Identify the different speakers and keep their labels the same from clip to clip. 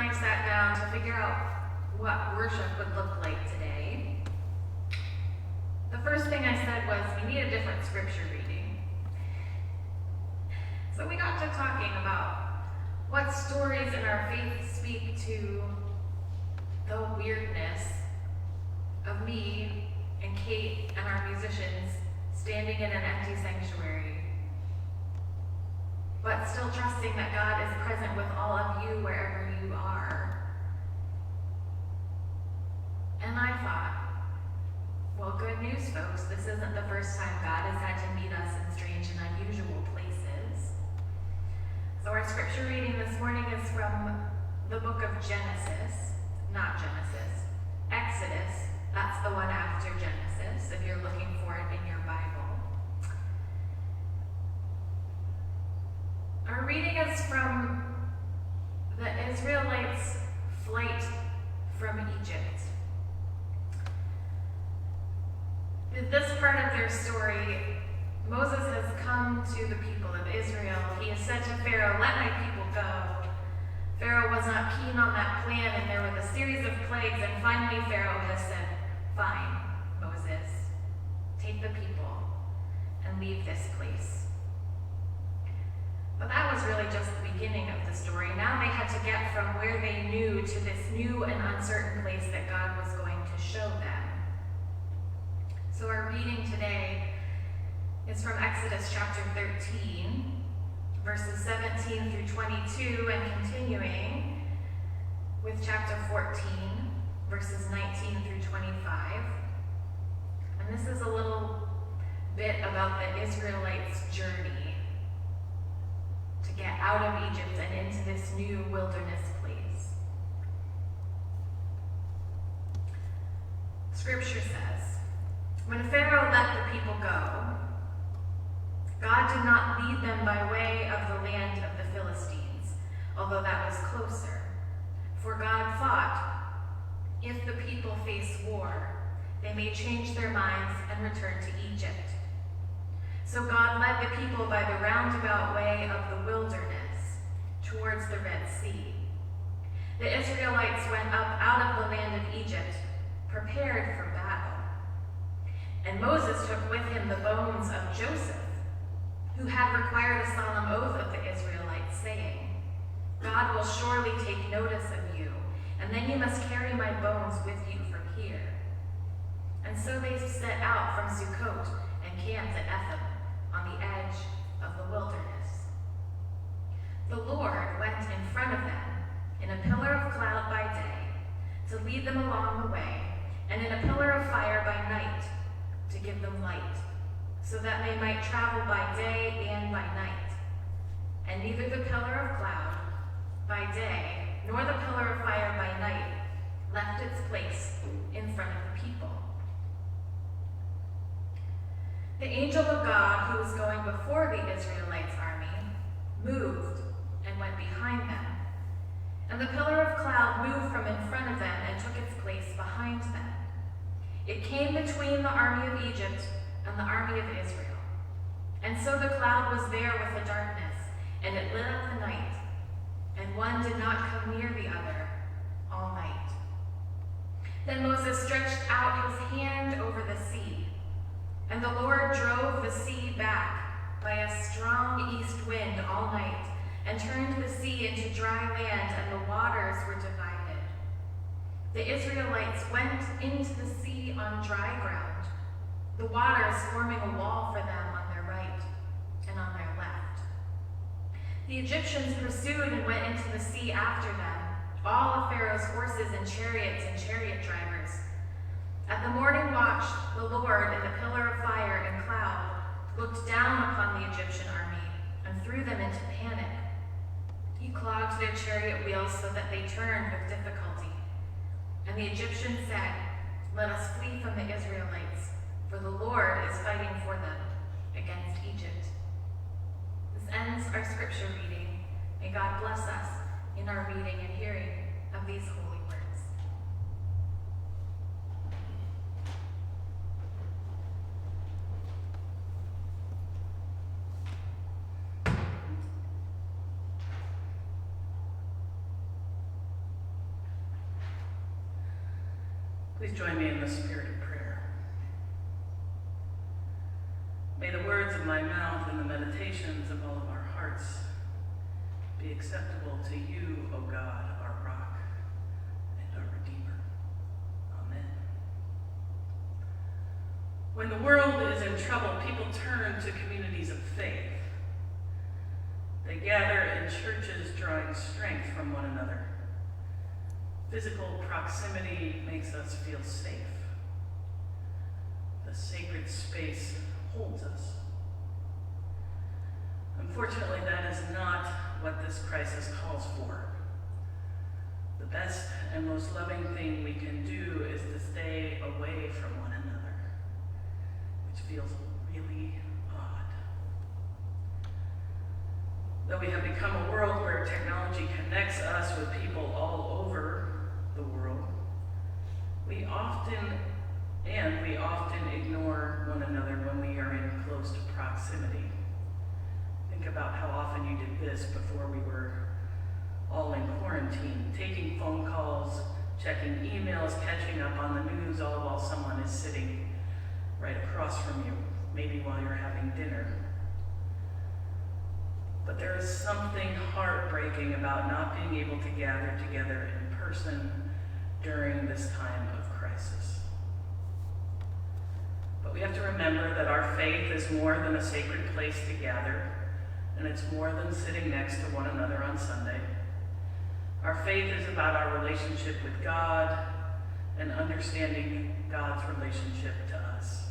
Speaker 1: I sat down to figure out what worship would look like today, the first thing I said was, we need a different scripture reading. So we got to talking about what stories in our faith speak to the weirdness of me and Kate and our musicians standing in an empty sanctuary, but still trusting that God is present with all of you wherever you are. And I thought, well, good news, folks. This isn't the first time God has had to meet us in strange and unusual places. So our scripture reading this morning is from the book of Genesis, not Genesis, Exodus. That's the one after Genesis, if you're looking for it in your Bible. Our reading is from the Israelites' flight from Egypt. In this part of their story, Moses has come to the people of Israel. He has said to Pharaoh, "Let my people go." Pharaoh was not keen on that plan, and there were a series of plagues, and finally Pharaoh has said, "Fine, Moses, take the people and leave this place." But that was really just the beginning of the story. Now they had to get from where they knew to this new and uncertain place that God was going to show them. So our reading today is from Exodus chapter 13, verses 17 through 22, and continuing with chapter 14, verses 19 through 25. And this is a little bit about the Israelites' journey to get out of Egypt and into this new wilderness place. Scripture says, "When Pharaoh let the people go, God did not lead them by way of the land of the Philistines, although that was closer. For God thought, if the people face war, they may change their minds and return to Egypt. So God led the people by the roundabout way of the wilderness towards the Red Sea. The Israelites went up out of the land of Egypt, prepared for battle. And Moses took with him the bones of Joseph, who had required a solemn oath of the Israelites, saying, 'God will surely take notice of you, and then you must carry my bones with you from here.' And so they set out from Sukkot and camped at Etham, on the edge of the wilderness. The Lord went in front of them in a pillar of cloud by day to lead them along the way, and in a pillar of fire by night to give them light, so that they might travel by day and by night. And neither the pillar of cloud by day nor the pillar of fire by night left its place in front of the people. The angel of God, who was going before the Israelites' army, moved and went behind them. And the pillar of cloud moved from in front of them and took its place behind them. It came between the army of Egypt and the army of Israel. And so the cloud was there with the darkness, and it lit up the night, and one did not come near the other all night. Then Moses stretched out his hand over the sea, and the Lord drove the sea back by a strong east wind all night, and turned the sea into dry land, and the waters were divided. The Israelites went into the sea on dry ground, the waters forming a wall for them on their right and on their left. The Egyptians pursued and went into the sea after them, all of Pharaoh's horses and chariots and chariot drivers. At the morning watch, the Lord, in the pillar of fire and cloud, looked down upon the Egyptian army and threw them into panic. He clogged their chariot wheels so that they turned with difficulty. And the Egyptians said, 'Let us flee from the Israelites, for the Lord is fighting for them against Egypt.'" This ends our scripture reading. May God bless us in our reading and hearing of these holy words.
Speaker 2: Please join me in the spirit of prayer. May the words of my mouth and the meditations of all of our hearts be acceptable to you, O God, our rock and our Redeemer. Amen. When the world is in trouble, people turn to communities of faith. They gather in churches, drawing strength from one another. Physical proximity makes us feel safe. The sacred space holds us. Unfortunately, that is not what this crisis calls for. The best and most loving thing we can do is to stay away from one another, which feels really odd. Though we have become a world where technology connects us with people all over the world, we often ignore one another when we are in close proximity. Think about how often you did this before we were all in quarantine, taking phone calls, checking emails, catching up on the news, all while someone is sitting right across from you, maybe while you're having dinner. But there is something heartbreaking about not being able to gather together in person during this time of crisis. But we have to remember that our faith is more than a sacred place to gather, and it's more than sitting next to one another on Sunday. Our faith is about our relationship with God and understanding God's relationship to us.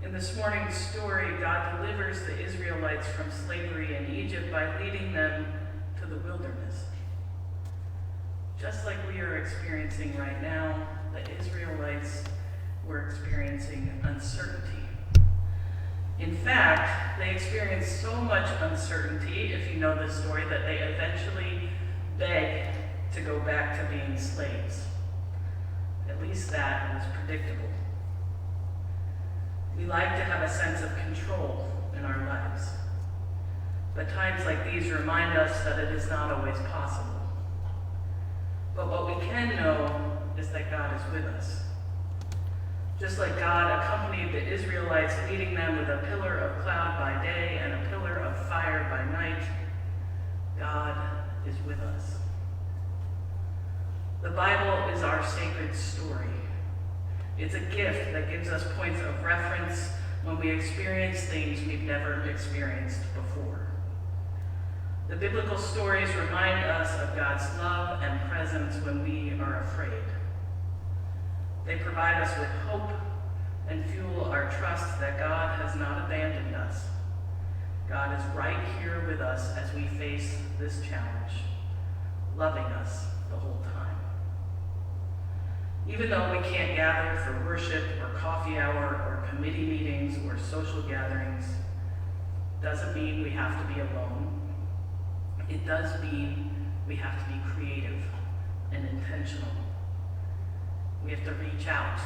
Speaker 2: In this morning's story, God delivers the Israelites from slavery in Egypt by leading them to the wilderness. Just like we are experiencing right now, the Israelites were experiencing uncertainty. In fact, they experienced so much uncertainty, if you know this story, that they eventually begged to go back to being slaves. At least that was predictable. We like to have a sense of control in our lives, but times like these remind us that it is not always possible. But what we can know is that God is with us. Just like God accompanied the Israelites, leading them with a pillar of cloud by day and a pillar of fire by night, God is with us. The Bible is our sacred story. It's a gift that gives us points of reference when we experience things we've never experienced before. The biblical stories remind us of God's love and presence when we are afraid. They provide us with hope and fuel our trust that God has not abandoned us. God is right here with us as we face this challenge, loving us the whole time. Even though we can't gather for worship or coffee hour or committee meetings or social gatherings, doesn't mean we have to be alone. It does mean we have to be creative and intentional. We have to reach out.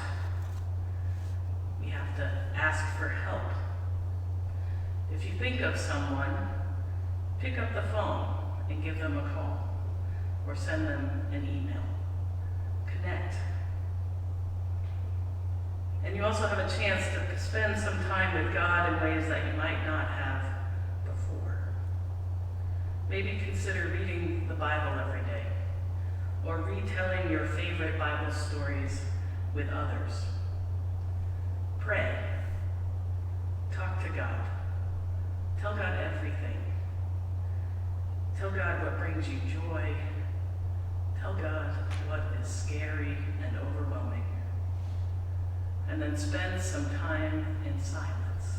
Speaker 2: We have to ask for help. If you think of someone, pick up the phone and give them a call or send them an email. Connect. And you also have a chance to spend some time with God in ways that you might not have before. Maybe consider reading the Bible every day, or retelling your favorite Bible stories with others. Pray. Talk to God. Tell God everything. Tell God what brings you joy. Tell God what is scary and overwhelming. And then spend some time in silence,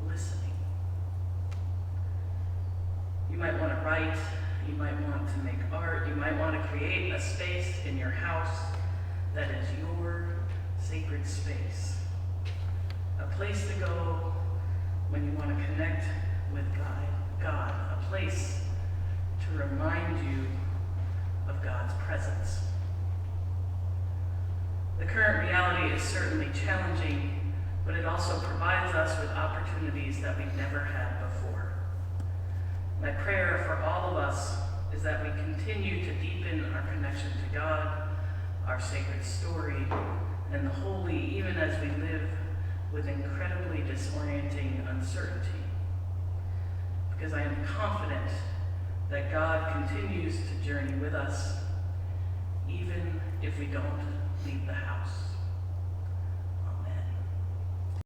Speaker 2: listening. You might want to write, you might want to make art, you might want to create a space in your house that is your sacred space. A place to go when you want to connect with God, a place to remind you of God's presence. The current reality is certainly challenging, but it also provides us with opportunities that we've never had before. My prayer for all of us is that we continue to deepen our connection to God our sacred story, and the holy, even as we live with incredibly disorienting uncertainty. Because I am confident that God continues to journey with us, even if we don't leave the house.